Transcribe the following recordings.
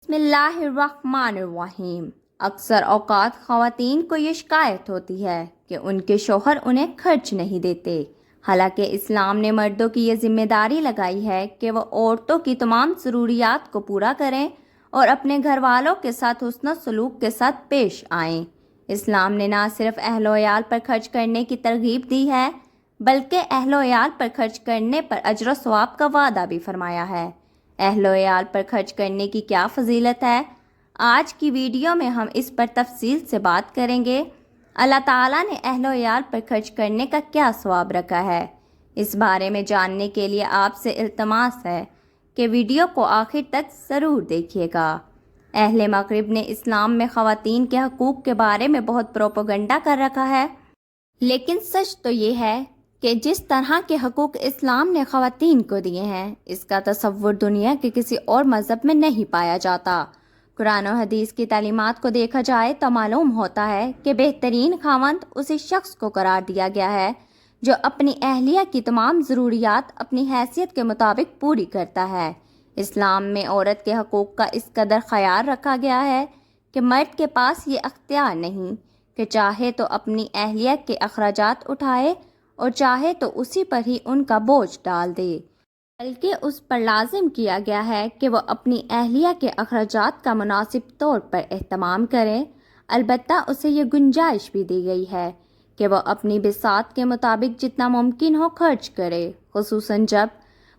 بسم اللہ الرحمن الرحیم۔ اکثر اوقات خواتین کو یہ شکایت ہوتی ہے کہ ان کے شوہر انہیں خرچ نہیں دیتے، حالانکہ اسلام نے مردوں کی یہ ذمہ داری لگائی ہے کہ وہ عورتوں کی تمام ضروریات کو پورا کریں اور اپنے گھر والوں کے ساتھ حسن سلوک کے ساتھ پیش آئیں۔ اسلام نے نہ صرف اہل و عیال پر خرچ کرنے کی ترغیب دی ہے بلکہ اہل و عیال پر خرچ کرنے پر اجر و ثواب کا وعدہ بھی فرمایا ہے۔ اہل و عیال پر خرچ کرنے کی کیا فضیلت ہے؟ آج کی ویڈیو میں ہم اس پر تفصیل سے بات کریں گے۔ اللہ تعالیٰ نے اہل و عیال پر خرچ کرنے کا کیا ثواب رکھا ہے؟ اس بارے میں جاننے کے لیے آپ سے التماس ہے کہ ویڈیو کو آخر تک ضرور دیکھیے گا۔ اہل مغرب نے اسلام میں خواتین کے حقوق کے بارے میں بہت پروپیگنڈا کر رکھا ہے، لیکن سچ تو یہ ہے کہ جس طرح کے حقوق اسلام نے خواتین کو دیے ہیں، اس کا تصور دنیا کے کسی اور مذہب میں نہیں پایا جاتا۔ قرآن و حدیث کی تعلیمات کو دیکھا جائے تو معلوم ہوتا ہے کہ بہترین خاوند اسی شخص کو قرار دیا گیا ہے جو اپنی اہلیہ کی تمام ضروریات اپنی حیثیت کے مطابق پوری کرتا ہے۔ اسلام میں عورت کے حقوق کا اس قدر خیال رکھا گیا ہے کہ مرد کے پاس یہ اختیار نہیں کہ چاہے تو اپنی اہلیہ کے اخراجات اٹھائے اور چاہے تو اسی پر ہی ان کا بوجھ ڈال دے، بلکہ اس پر لازم کیا گیا ہے کہ وہ اپنی اہلیہ کے اخراجات کا مناسب طور پر اہتمام کرے۔ البتہ اسے یہ گنجائش بھی دی گئی ہے کہ وہ اپنی بساط کے مطابق جتنا ممکن ہو خرچ کرے، خصوصاً جب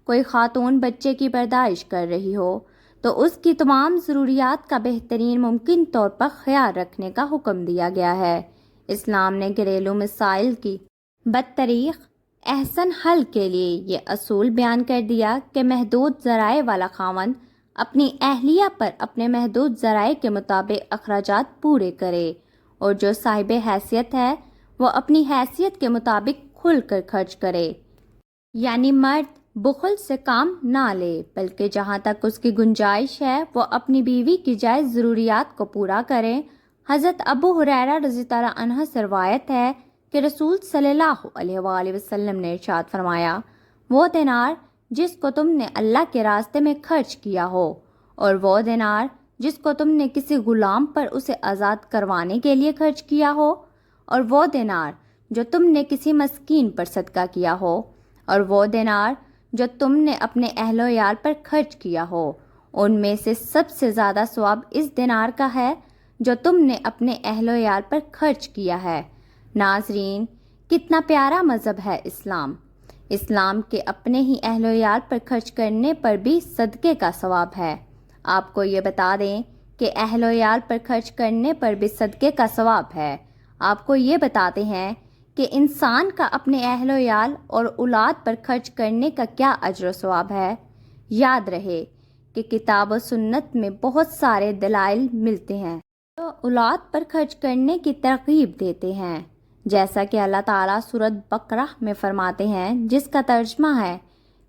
کوئی خاتون بچے کی پیدائش کر رہی ہو تو اس کی تمام ضروریات کا بہترین ممکن طور پر خیال رکھنے کا حکم دیا گیا ہے۔ اسلام نے گھریلو مسائل کی بدطریق احسن حل کے لیے یہ اصول بیان کر دیا کہ محدود ذرائع والا خاوند اپنی اہلیہ پر اپنے محدود ذرائع کے مطابق اخراجات پورے کرے، اور جو صاحب حیثیت ہے وہ اپنی حیثیت کے مطابق کھل کر خرچ کرے، یعنی مرد بخل سے کام نہ لے بلکہ جہاں تک اس کی گنجائش ہے وہ اپنی بیوی کی جائز ضروریات کو پورا کرے۔ حضرت ابو ہریرہ رضی اللہ عنہ سے روایت ہے کہ رسول صلی اللہ علیہ وآلہ وسلم نے ارشاد فرمایا، وہ دینار جس کو تم نے اللہ کے راستے میں خرچ کیا ہو، اور وہ دینار جس کو تم نے کسی غلام پر اسے آزاد کروانے کے لیے خرچ کیا ہو، اور وہ دینار جو تم نے کسی مسکین پر صدقہ کیا ہو، اور وہ دینار جو تم نے اپنے اہل و عیال پر خرچ کیا ہو، ان میں سے سب سے زیادہ ثواب اس دینار کا ہے جو تم نے اپنے اہل و عیال پر خرچ کیا ہے۔ ناظرین، کتنا پیارا مذہب ہے اسلام۔ اسلام کے اپنے ہی اہل و عیال پر خرچ کرنے پر بھی صدقے کا ثواب ہے۔ آپ کو یہ بتا دیں کہ اہل و عیال پر خرچ کرنے پر بھی صدقے کا ثواب ہے۔ آپ کو یہ بتاتے ہیں کہ انسان کا اپنے اہل و عیال اور اولاد پر خرچ کرنے کا کیا اجر و ثواب ہے۔ یاد رہے کہ کتاب و سنت میں بہت سارے دلائل ملتے ہیں جو اولاد پر خرچ کرنے کی ترغیب دیتے ہیں، جیسا کہ اللہ تعالیٰ سورۃ بقرہ میں فرماتے ہیں، جس کا ترجمہ ہے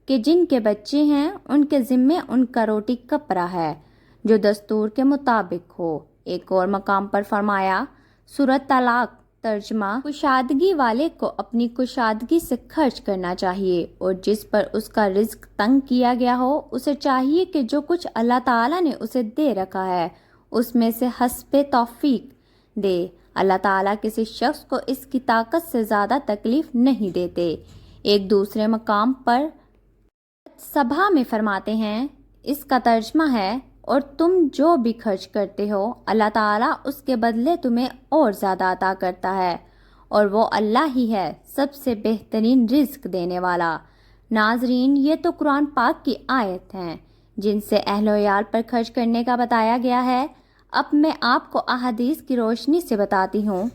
کہ جن کے بچے ہیں ان کے ذمے ان کا روٹی کپڑا ہے جو دستور کے مطابق ہو۔ ایک اور مقام پر فرمایا، سورۃ طلاق، ترجمہ، کشادگی والے کو اپنی کشادگی سے خرچ کرنا چاہیے، اور جس پر اس کا رزق تنگ کیا گیا ہو اسے چاہیے کہ جو کچھ اللہ تعالیٰ نے اسے دے رکھا ہے اس میں سے حسب توفیق دے۔ اللہ تعالیٰ کسی شخص کو اس کی طاقت سے زیادہ تکلیف نہیں دیتے۔ ایک دوسرے مقام پر سبھا میں فرماتے ہیں، اس کا ترجمہ ہے، اور تم جو بھی خرچ کرتے ہو اللہ تعالیٰ اس کے بدلے تمہیں اور زیادہ عطا کرتا ہے، اور وہ اللہ ہی ہے سب سے بہترین رزق دینے والا۔ ناظرین، یہ تو قرآن پاک کی آیت ہیں جن سے اہل و عیال پر خرچ کرنے کا بتایا گیا ہے۔ اب میں آپ کو احادیث کی روشنی سے بتاتی ہوں۔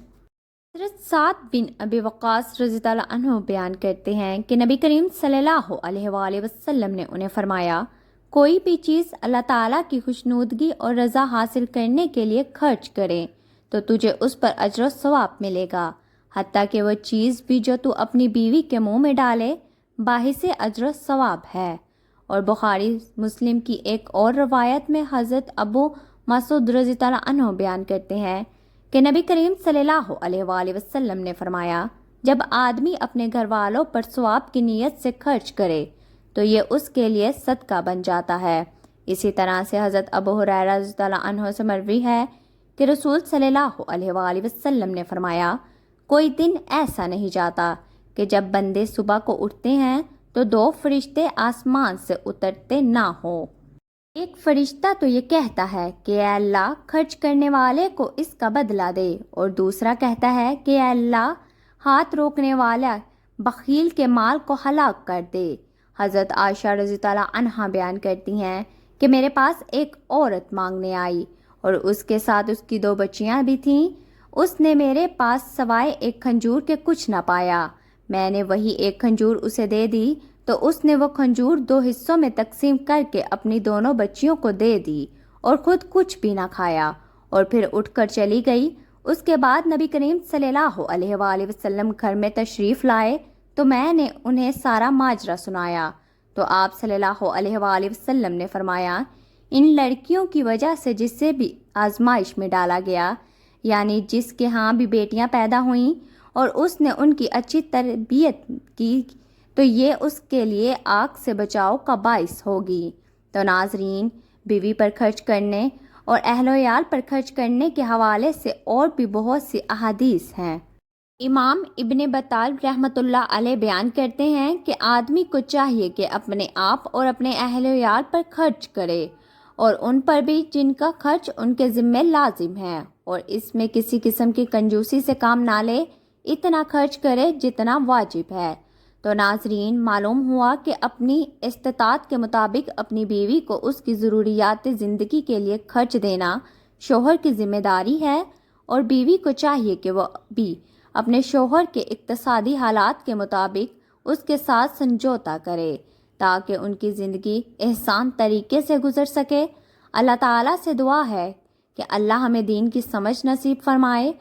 حضرت سعد بن ابی وقاص رضی اللہ عنہ بیان کرتے ہیں کہ نبی کریم صلی اللہ علیہ وآلہ وسلم نے انہیں فرمایا، کوئی بھی چیز اللہ تعالیٰ کی خوشنودگی اور رضا حاصل کرنے کے لیے خرچ کرے تو تجھے اس پر اجر و ثواب ملے گا، حتیٰ کہ وہ چیز بھی جو تو اپنی بیوی کے منہ میں ڈالے باعث اجر و ثواب ہے۔ اور بخاری مسلم کی ایک اور روایت میں حضرت ابو مسعود رضی اللہ عنہ بیان کرتے ہیں کہ نبی کریم صلی اللہ علیہ وآلہ وسلم نے فرمایا، جب آدمی اپنے گھر والوں پر ثواب کی نیت سے خرچ کرے تو یہ اس کے لیے صدقہ بن جاتا ہے، اسی طرح سے حضرت ابو ہریرہ رضی اللہ عنہ سے مروی ہے کہ رسول صلی اللہ علیہ وآلہ وسلم نے فرمایا، کوئی دن ایسا نہیں جاتا کہ جب بندے صبح کو اٹھتے ہیں تو 2 فرشتے آسمان سے اترتے نہ ہوں۔ ایک فرشتہ تو یہ کہتا ہے کہ اے اللہ خرچ کرنے والے کو اس کا بدلہ دے، اور دوسرا کہتا ہے کہ اے اللہ ہاتھ روکنے والا بخیل کے مال کو ہلاک کر دے۔ حضرت عائشہ رضی اللہ عنہا بیان کرتی ہیں کہ میرے پاس ایک عورت مانگنے آئی اور اس کے ساتھ اس کی 2 بچیاں بھی تھیں۔ اس نے میرے پاس سوائے ایک کھجور کے کچھ نہ پایا۔ میں نے وہی ایک کھجور اسے دے دی تو اس نے وہ کھجور 2 حصوں میں تقسیم کر کے اپنی دونوں بچیوں کو دے دی اور خود کچھ بھی نہ کھایا، اور پھر اٹھ کر چلی گئی۔ اس کے بعد نبی کریم صلی اللہ علیہ وآلہ وسلم گھر میں تشریف لائے تو میں نے انہیں سارا ماجرا سنایا، تو آپ صلی اللہ علیہ وآلہ وسلم نے فرمایا، ان لڑکیوں کی وجہ سے جسے بھی آزمائش میں ڈالا گیا، یعنی جس کے ہاں بھی بیٹیاں پیدا ہوئیں اور اس نے ان کی اچھی تربیت کی، تو یہ اس کے لیے آگ سے بچاؤ کا باعث ہوگی۔ تو ناظرین، بیوی پر خرچ کرنے اور اہل و عیال پر خرچ کرنے کے حوالے سے اور بھی بہت سی احادیث ہیں۔ امام ابن بطال رحمۃ اللہ علیہ بیان کرتے ہیں کہ آدمی کو چاہیے کہ اپنے آپ اور اپنے اہل و عیال پر خرچ کرے، اور ان پر بھی جن کا خرچ ان کے ذمے لازم ہے، اور اس میں کسی قسم کی کنجوسی سے کام نہ لے، اتنا خرچ کرے جتنا واجب ہے۔ تو ناظرین، معلوم ہوا کہ اپنی استطاعت کے مطابق اپنی بیوی کو اس کی ضروریات زندگی کے لیے خرچ دینا شوہر کی ذمہ داری ہے، اور بیوی کو چاہیے کہ وہ بھی اپنے شوہر کے اقتصادی حالات کے مطابق اس کے ساتھ سمجھوتا کرے تاکہ ان کی زندگی احسان طریقے سے گزر سکے۔ اللہ تعالیٰ سے دعا ہے کہ اللہ ہمیں دین کی سمجھ نصیب فرمائے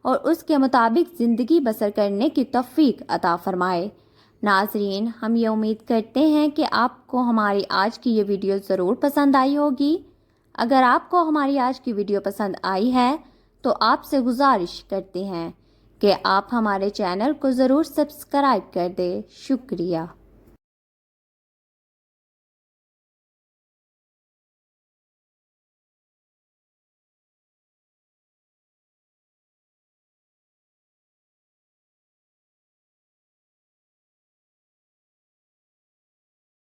اور اس کے مطابق زندگی بسر کرنے کی توفیق عطا فرمائے۔ ناظرین، ہم یہ امید کرتے ہیں کہ آپ کو ہماری آج کی یہ ویڈیو ضرور پسند آئی ہوگی۔ اگر آپ کو ہماری آج کی ویڈیو پسند آئی ہے تو آپ سے گزارش کرتے ہیں کہ آپ ہمارے چینل کو ضرور سبسکرائب کر دیں۔ شکریہ۔